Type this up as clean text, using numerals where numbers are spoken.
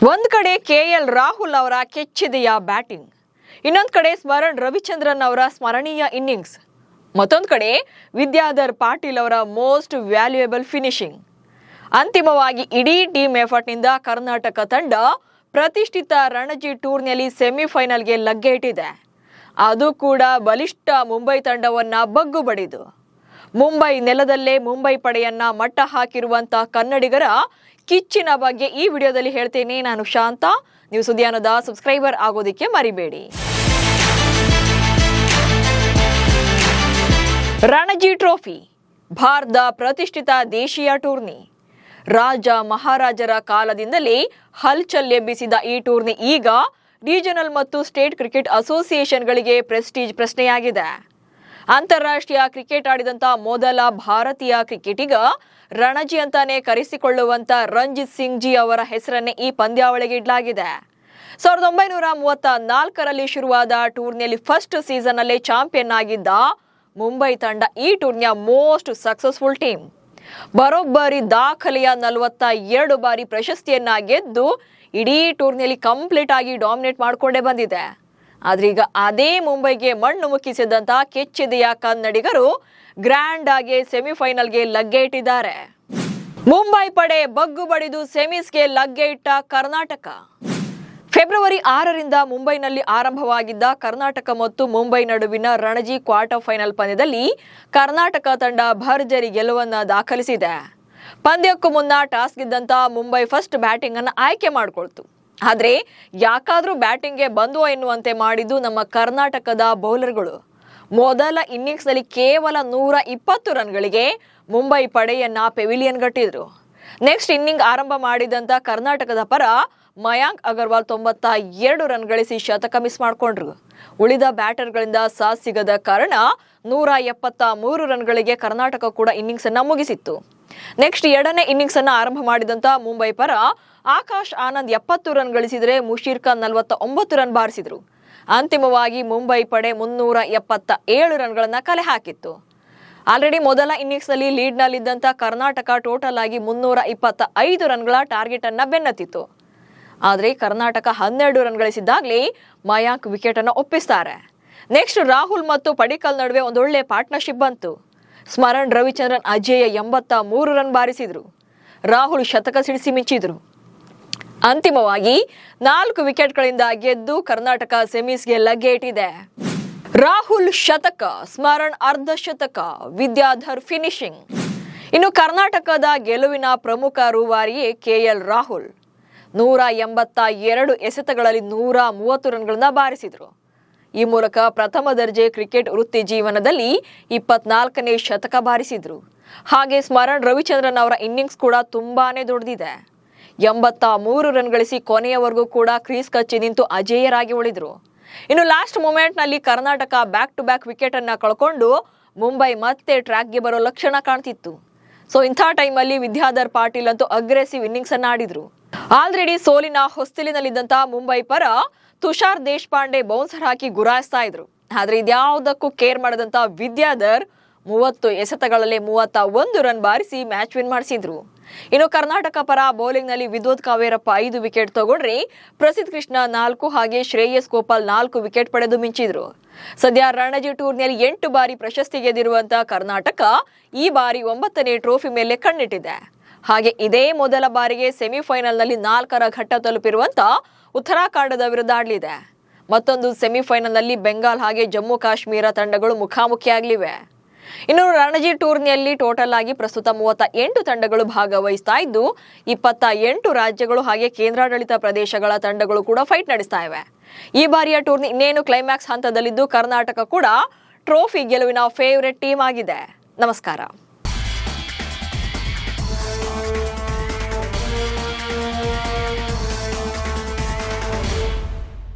ಒಂದ್ ಕಡೆ ಕೆಎಲ್ ರಾಹುಲ್ ಅವರ ಕೆಚ್ಚಿದೆಯ ಬ್ಯಾಟಿಂಗ್, ಇನ್ನೊಂದು ಕಡೆ ಸ್ಮರಣ್ ರವಿಚಂದ್ರನ್ ಅವರ ಸ್ಮರಣೀಯ ಇನ್ನಿಂಗ್ಸ್, ಮತ್ತೊಂದು ಕಡೆ ವಿದ್ಯಾಧರ್ ಪಾಟೀಲ್ ಅವರ ಮೋಸ್ಟ್ ವ್ಯಾಲ್ಯೂಯಬಲ್ ಫಿನಿಶಿಂಗ್. ಅಂತಿಮವಾಗಿ ಇಡೀ ಟೀಮ್ ಎಫರ್ಟ್ನಿಂದ ಕರ್ನಾಟಕ ತಂಡ ಪ್ರತಿಷ್ಠಿತ ರಣಜಿ ಟೂರ್ನಿಯಲ್ಲಿ ಸೆಮಿಫೈನಲ್ಗೆ ಲಗ್ಗೆ ಇಟ್ಟಿದೆ. ಅದು ಕೂಡ ಬಲಿಷ್ಠ ಮುಂಬೈ ತಂಡವನ್ನ ಬಗ್ಗು ಬಡಿದು. ಮುಂಬೈ ನೆಲದಲ್ಲೇ ಮುಂಬೈ ಪಡೆಯನ್ನ ಮಟ್ಟ ಹಾಕಿರುವಂತ ಕನ್ನಡಿಗರ ಕಿಚ್ಚಿನ ಬಗ್ಗೆ ಈ ವಿಡಿಯೋದಲ್ಲಿ ಹೇಳ್ತೇನೆ. ನಾನು ಶಾಂತ. ನೀವು ಸುದ್ದಿಯಾನದ ಸಬ್ಸ್ಕ್ರೈಬರ್ ಆಗೋದಿಕ್ಕೆ ಮರಿಬೇಡಿ. ರಣಜಿ ಟ್ರೋಫಿ ಭಾರತದ ಪ್ರತಿಷ್ಠಿತ ದೇಶೀಯ ಟೂರ್ನಿ. ರಾಜ ಮಹಾರಾಜರ ಕಾಲದಿಂದಲೇ ಹಲ್ಚಲ್ ಎಬ್ಬಿಸಿದ ಈ ಟೂರ್ನಿ ಈಗ ರೀಜನಲ್ ಮತ್ತು ಸ್ಟೇಟ್ ಕ್ರಿಕೆಟ್ ಅಸೋಸಿಯೇಷನ್ಗಳಿಗೆ ಪ್ರೆಸ್ಟೀಜ್ ಪ್ರಶ್ನೆಯಾಗಿದೆ. ಅಂತಾರಾಷ್ಟ್ರೀಯ ಕ್ರಿಕೆಟ್ ಆಡಿದಂತ ಮೊದಲ ಭಾರತೀಯ ಕ್ರಿಕೆಟಿಗ ರಣಜಿ ಅಂತಾನೆ ಕರೆಸಿಕೊಳ್ಳುವಂತ ರಂಜಿತ್ ಸಿಂಗ್ ಜಿ ಅವರ ಹೆಸರನ್ನೇ ಈ ಪಂದ್ಯಾವಳಿಗೆ ಇಡಲಾಗಿದೆ. 1934ರಲ್ಲಿ ಶುರುವಾದ ಟೂರ್ನಿಯಲ್ಲಿ ಫಸ್ಟ್ ಸೀಸನ್ ಅಲ್ಲೇ ಚಾಂಪಿಯನ್ ಆಗಿದ್ದ ಮುಂಬೈ ತಂಡ ಈ ಟೂರ್ನಿಯ ಮೋಸ್ಟ್ ಸಕ್ಸಸ್ಫುಲ್ ಟೀಮ್. ಬರೋಬ್ಬರಿ ದಾಖಲೆಯ 42 ಬಾರಿ ಪ್ರಶಸ್ತಿಯನ್ನ ಗೆದ್ದು ಇಡೀ ಟೂರ್ನಿಯಲ್ಲಿ ಕಂಪ್ಲೀಟ್ ಆಗಿ ಡಾಮಿನೇಟ್ ಮಾಡಿಕೊಂಡೇ ಬಂದಿದೆ. ಆದ್ರೀಗ ಅದೇ ಮುಂಬೈಗೆ ಮಣ್ಣು ಮುಕ್ಕಿಸಿದಂತ ಕೆಚ್ಚಿದೆಯ ಕನ್ನಡಿಗರು ಗ್ರ್ಯಾಂಡ್ ಆಗಿ ಸೆಮಿಫೈನಲ್ಗೆ ಲಗ್ಗೆ ಇಟ್ಟಿದ್ದಾರೆ. ಮುಂಬೈ ಪಡೆ ಬಗ್ಗು ಬಡಿದು ಸೆಮೀಸ್ಗೆ ಲಗ್ಗೆ ಇಟ್ಟ ಕರ್ನಾಟಕ. ಫೆಬ್ರವರಿ 6ರಿಂದ ಮುಂಬೈನಲ್ಲಿ ಆರಂಭವಾಗಿದ್ದ ಕರ್ನಾಟಕ ಮತ್ತು ಮುಂಬೈ ನಡುವಿನ ರಣಜಿ ಕ್ವಾರ್ಟರ್ ಫೈನಲ್ ಪಂದ್ಯದಲ್ಲಿ ಕರ್ನಾಟಕ ತಂಡ ಭರ್ಜರಿ ಗೆಲುವನ್ನ ದಾಖಲಿಸಿದೆ. ಪಂದ್ಯಕ್ಕೂ ಮುನ್ನ ಟಾಸ್ ಗೆದ್ದಂತ ಮುಂಬೈ ಫಸ್ಟ್ ಬ್ಯಾಟಿಂಗ್ ಅನ್ನು ಆಯ್ಕೆ ಮಾಡಿಕೊಳ್ತು. ಆದ್ರೆ ಯಾಕಾದ್ರೂ ಬ್ಯಾಟಿಂಗ್ಗೆ ಬಂದು ಎನ್ನುವಂತೆ ಮಾಡಿದ್ದು ನಮ್ಮ ಕರ್ನಾಟಕದ ಬೌಲರ್ಗಳು. ಮೊದಲ ಇನ್ನಿಂಗ್ಸ್ ನಲ್ಲಿ ಕೇವಲ 120 ರನ್ಗಳಿಗೆ ಮುಂಬೈ ಪಡೆಯನ್ನ ಪೆವಿಲಿಯನ್ ಗಟ್ಟಿದ್ರು. ನೆಕ್ಸ್ಟ್ ಇನ್ನಿಂಗ್ ಆರಂಭ ಮಾಡಿದಂತ ಕರ್ನಾಟಕದ ಪರ ಮಯಾಂಕ್ ಅಗರ್ವಾಲ್ 92 ರನ್ ಗಳಿಸಿ ಶತಕ ಮಿಸ್ ಮಾಡಿಕೊಂಡ್ರು. ಉಳಿದ ಬ್ಯಾಟರ್ಗಳಿಂದ ಸಾಥ್ ಸಿಗದ ಕಾರಣ 173 ರನ್ಗಳಿಗೆ ಕರ್ನಾಟಕ ಕೂಡ ಇನ್ನಿಂಗ್ಸ್ ಅನ್ನ ಮುಗಿಸಿತ್ತು. ನೆಕ್ಸ್ಟ್ ಎರಡನೇ ಇನ್ನಿಂಗ್ಸ್ ಅನ್ನ ಆರಂಭ ಮಾಡಿದಂತ ಮುಂಬೈ ಪರ ಆಕಾಶ್ ಆನಂದ್ 70 ರನ್ ಗಳಿಸಿದ್ರೆ ಮುಷೀರ್ ಖಾನ್ 49 ರನ್ ಬಾರಿಸಿದ್ರು. ಅಂತಿಮವಾಗಿ ಮುಂಬೈ ಪಡೆ 377 ರನ್ಗಳನ್ನ ಕಲೆ ಹಾಕಿತ್ತು. ಆಲ್ರೆಡಿ ಮೊದಲ ಇನ್ನಿಂಗ್ಸ್ ನಲ್ಲಿ ಲೀಡ್ ನಲ್ಲಿದ್ದಂತ ಕರ್ನಾಟಕ ಟೋಟಲ್ ಆಗಿ 325 ರನ್ಗಳ ಟಾರ್ಗೆಟ್ ಅನ್ನ ಬೆನ್ನತ್ತಿತ್ತು. ಆದ್ರೆ ಕರ್ನಾಟಕ 12 ರನ್ ಗಳಿಸಿದ್ದಾಗ್ಲೇ ಮಯಾಂಕ್ ವಿಕೆಟ್ ಅನ್ನ ಒಪ್ಪಿಸ್ತಾರೆ. ನೆಕ್ಸ್ಟ್ ರಾಹುಲ್ ಮತ್ತು ಪಡಿಕಲ್ ನಡುವೆ ಒಂದೊಳ್ಳೆ ಪಾರ್ಟ್ನರ್ಶಿಪ್ ಬಂತು. ಸ್ಮರಣ್ ರವಿಚಂದ್ರನ್ ಅಜೇಯ 83 ರನ್ ಬಾರಿಸಿದ್ರು. ರಾಹುಲ್ ಶತಕ ಸಿಡಿಸಿ ಮಿಂಚಿದ್ರು. ಅಂತಿಮವಾಗಿ 4 ವಿಕೆಟ್ಗಳಿಂದ ಗೆದ್ದು ಕರ್ನಾಟಕ ಸೆಮೀಸ್ಗೆ ಲಗ್ಗೆ ಇಟ್ಟಿದೆ. ರಾಹುಲ್ ಶತಕ, ಸ್ಮರಣ್ ಅರ್ಧ ಶತಕ, ವಿದ್ಯಾಧರ್ ಫಿನಿಶಿಂಗ್. ಇನ್ನು ಕರ್ನಾಟಕದ ಗೆಲುವಿನ ಪ್ರಮುಖ ರೂವಾರಿಯೇ ಕೆಎಲ್ ರಾಹುಲ್. 182 ಎಸೆತಗಳಲ್ಲಿ 130 ರನ್ಗಳನ್ನ ಬಾರಿಸಿದ್ರು. ಈ ಮೂಲಕ ಪ್ರಥಮ ದರ್ಜೆ ಕ್ರಿಕೆಟ್ ವೃತ್ತಿ ಜೀವನದಲ್ಲಿ 24ನೇ ಶತಕ ಬಾರಿಸಿದ್ರು. ಹಾಗೆ ಸ್ಮರಣ್ ರವಿಚಂದ್ರನ್ ಅವರ ಇನ್ನಿಂಗ್ಸ್ ಕೂಡ ತುಂಬಾನೇ ದೊಡ್ಡದಿದೆ. 83 ರನ್ ಗಳಿಸಿ ಕೊನೆಯವರೆಗೂ ಕೂಡ ಕ್ರೀಸ್ ಕಚ್ಚಿ ನಿಂತು ಅಜೇಯರಾಗಿ ಉಳಿದ್ರು. ಇನ್ನು ಲಾಸ್ಟ್ ಮೂಮೆಂಟ್ ನಲ್ಲಿ Karnataka back to back wicket ಅನ್ನ ಕಳ್ಕೊಂಡು ಮುಂಬೈ ಮತ್ತೆ ಟ್ರ್ಯಾಕ್ಗೆ ಬರೋ ಲಕ್ಷಣ ಕಾಣ್ತಿತ್ತು. ಸೊ ಇಂಥ ಟೈಮಲ್ಲಿ ವಿದ್ಯಾಧರ್ ಪಾಟೀಲ್ ಅಂತೂ ಅಗ್ರೆಸಿವ್ ಇನ್ನಿಂಗ್ಸ್ ಅನ್ನ ಆಡಿದ್ರು. ಆಲ್ರೆಡಿ ಸೋಲಿನ ಹೊಸ್ತಿಲಿನಲ್ಲಿದ್ದಂತ ಮುಂಬೈ ಪರ ತುಷಾರ್ ದೇಶಪಾಂಡೆ ಬೌನ್ಸರ್ ಹಾಕಿ ಗುರಾಯಿಸ್ತಾ ಇದ್ರು. ಆದ್ರೆ ಇದ್ಯಾವುದಕ್ಕೂ ಕೇರ್ ಮಾಡದಂತ ವಿದ್ಯಾಧರ್ 30 ಎಸೆತಗಳಲ್ಲಿ 31 ರನ್ ಬಾರಿಸಿ ಮ್ಯಾಚ್ ವಿನ್ ಮಾಡಿಸಿದ್ರು. ಇನ್ನು ಕರ್ನಾಟಕ ಪರ ಬೌಲಿಂಗ್ ನಲ್ಲಿ ವಿದ್ವತ್ ಕಾವೇರಪ್ಪ 5 ವಿಕೆಟ್ ತಗೊಂಡ್ರೆ ಪ್ರಸಿದ್ಧ ಕೃಷ್ಣ 4 ಹಾಗೆ ಶ್ರೇಯಸ್ ಗೋಪಾಲ್ 4 ವಿಕೆಟ್ ಪಡೆದು ಮಿಂಚಿದ್ರು. ಸದ್ಯ ರಣಜಿ ಟೂರ್ನಿಯಲ್ಲಿ 8 ಬಾರಿ ಪ್ರಶಸ್ತಿ ಗೆದ್ದಿರುವಂತಹ ಕರ್ನಾಟಕ ಈ ಬಾರಿ 9ನೇ ಟ್ರೋಫಿ ಮೇಲೆ ಕಣ್ಣಿಟ್ಟಿದೆ. ಹಾಗೆ ಇದೇ ಮೊದಲ ಬಾರಿಗೆ ಸೆಮಿಫೈನಲ್ ನಲ್ಲಿ 4ರ ಘಟ್ಟ ತಲುಪಿರುವಂತ ಉತ್ತರಾಖಂಡದ ವಿರುದ್ಧ ಆಡಲಿದೆ. ಮತ್ತೊಂದು ಸೆಮಿಫೈನಲ್ ನಲ್ಲಿ ಬೆಂಗಾಲ್ ಹಾಗೆ ಜಮ್ಮು ಕಾಶ್ಮೀರ ತಂಡಗಳು ಮುಖಾಮುಖಿಯಾಗಲಿವೆ. ಇನ್ನು ರಣಜಿ ಟೂರ್ನಿಯಲ್ಲಿ ಟೋಟಲ್ ಆಗಿ ಪ್ರಸ್ತುತ 38 ತಂಡಗಳು ಭಾಗವಹಿಸ್ತಾ ಇದ್ದು 28 ರಾಜ್ಯಗಳು ಹಾಗೆ ಕೇಂದ್ರಾಡಳಿತ ಪ್ರದೇಶಗಳ ತಂಡಗಳು ಕೂಡ ಫೈಟ್ ನಡೆಸ್ತಾ ಇವೆ. ಈ ಬಾರಿಯ ಟೂರ್ನಿ ಇನ್ನೇನು ಕ್ಲೈಮ್ಯಾಕ್ಸ್ ಹಂತದಲ್ಲಿದ್ದು ಕರ್ನಾಟಕ ಕೂಡ ಟ್ರೋಫಿ ಗೆಲುವಿನ ಫೇವರೆಟ್ ಟೀಮ್ ಆಗಿದೆ. ನಮಸ್ಕಾರ.